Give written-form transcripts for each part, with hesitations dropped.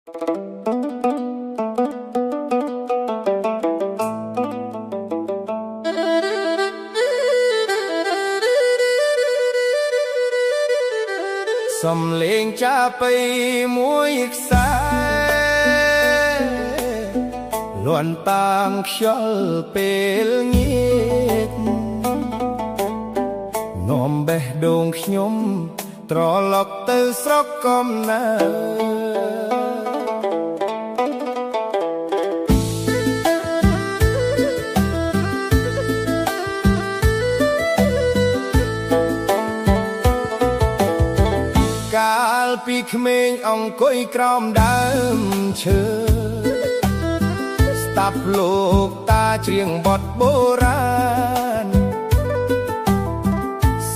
សំលេងចាប៉ីមួយខ្សែលន់តាំងខ្យល់ពេលងាកនាំបេះដូងខ្ញុំត្រឡប់ទៅស្រុកកំណើតកាលពីក្មេងអង្គុយក្រោមដើមឈើស្ដាប់លោកតាច្រៀងបទបុរាណ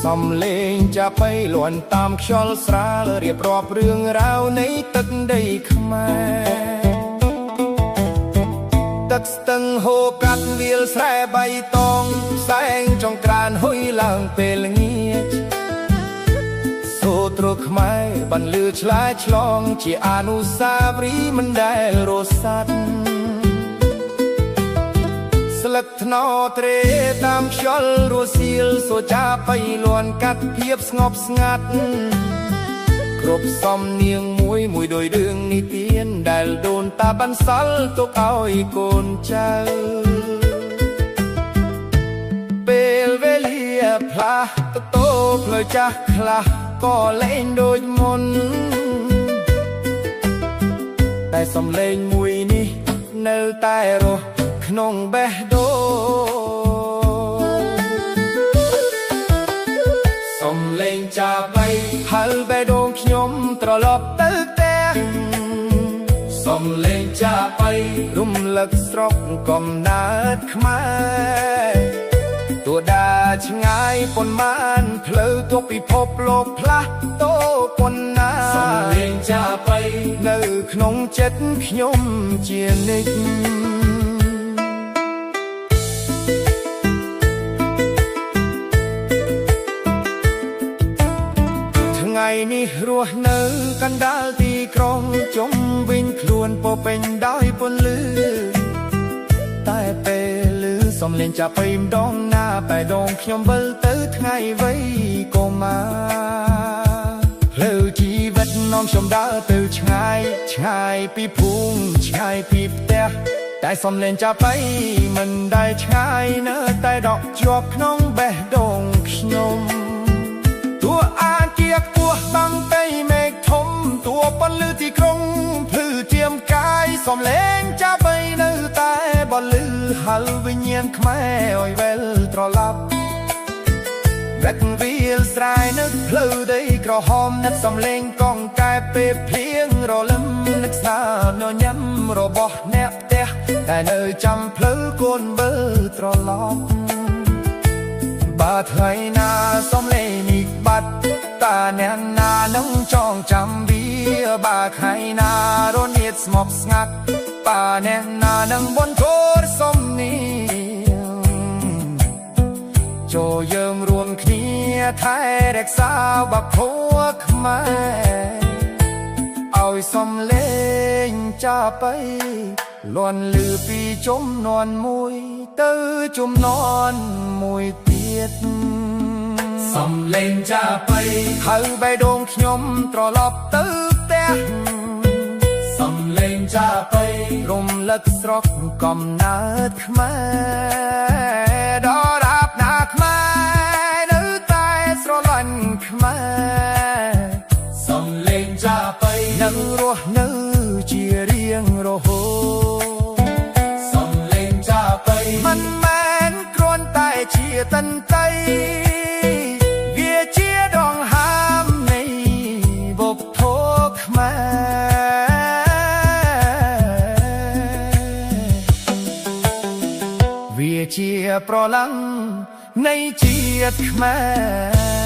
សំលេងចាប៉ីលាន់តាមខ្យល់ស្រាលរៀបរាប់រឿងរ៉ាវនៃទឹកដីខ្មែរទឹកស្ទឹងហូរកាត់វាលស្រែបៃតងផ្សែងចង្ក្រានហុយឡើងពេលល្ងាចសូត្រខ្មែរបន្លឺឆ្លើយឆ្លងជាអនុស្សាវរីយ៍មិនដែលរសាត់ស្លឹកថ្នោតត្រេតាមខ្យល់រសៀលសូចាប៉ៃលាន់កាត់ភាពស្ងប់ស្ងាត់គ្រប់សំនៀងមួយដោយរឿងនិទានដែលដូនតាបានសល់ទុកឲ្យកូនចៅពេលវេលាផ្លាស់ទៅផ្លូវចាស់ខ្លះក៏លែងដូចមុនតែសំឡេងមួយនេះនៅតែរស់ក្នុងបេះដូងសំឡេងចាប៉ីហៅបេះដូងខ្ញុំត្រឡប់ទៅផ្ទះសំឡេងចាប៉ៃរំលឹកស្រុកកំណើតខ្មែរទួដាឆ្ងាយប៉ុន្មានផ្លូវទប់ពិភពលោកផ្លាស់តូប៉ុណ្ណាសំឡេងចាប៉ៃនៅក្នុងចិត្តខ្ញុំជានិច្ចថ្ងៃនេះរស់នៅកណ្ដាលទីក្រុងជុំវិញខ្លួនពោពេញដោយពន្លឺតែពេលឮសំឡេងចាប៉ីម្ដងណាបេះដូងខ្ញុំវិលទៅថ្ងៃវ័យកុមារផ្លូវជីវិតនាំខ្ញុំដើរទៅឆ្ងាយពីភូមិឆ្ងាយពីផ្ទះតែសំឡេងចាប៉ីមិនដែលឆ្ងាយនៅតែដក់ជាប់ក្នុងបេះដូងខ្ញុំតួអាគារខ្ពស់បាំងទៅមេឃធំតួពន្លឺទីក្រុងភ្លឺជាមកាយសំឡេងចាប៉ីនៅតែបន្លឺហៅវិញ្ញាណខ្មែរឲ្យវិលត្រឡប់រឹកវាលស្រែនឹកផ្លូវដីក្រហមនឹកសំឡេងកងកែពេលភ្លៀងរលឹមនឹកស្នាមញញឹមរបស់អ្នកផ្ទះតែនៅចាំផ្លូវកូនវិលត្រឡប់បើថ្ងៃណាសំឡេងនេះបាត់តាអ្នកណានឹងចងចាំវាបើថ្ងៃណារនាតស្ងប់ស្ងាត់ប៉ាអ្នកណានឹងបន្ទោរសំនៀងចូលយើងរួមគ្នាថែរក្សាបព្វខ្មែរឲ្យសំឡេងចាប៉ីលាន់លឺពីជំនាន់មួយទៅជំនាន់មួយទៀតសំឡេងចាប៉ីហៅបេះដូងខ្ញុំត្រឡប់ទៅផ្ទះសំឡេងចាប៉ីរំលឹកស្រុកកំណើតខ្មែរដរាបណាខ្មែរនៅតែស្រឡាញ់ខ្មែរសំឡេងចាប៉ីនឹងរស់នៅជារៀងរហូតសំឡេងចាប៉ីមិនមែនគ្រាន់តែជាតន្ត្រីវាជាដងហាមនៃវប្បធម៌ខ្មែរវាជាប្រឡងនៃជាតិខ្មែរ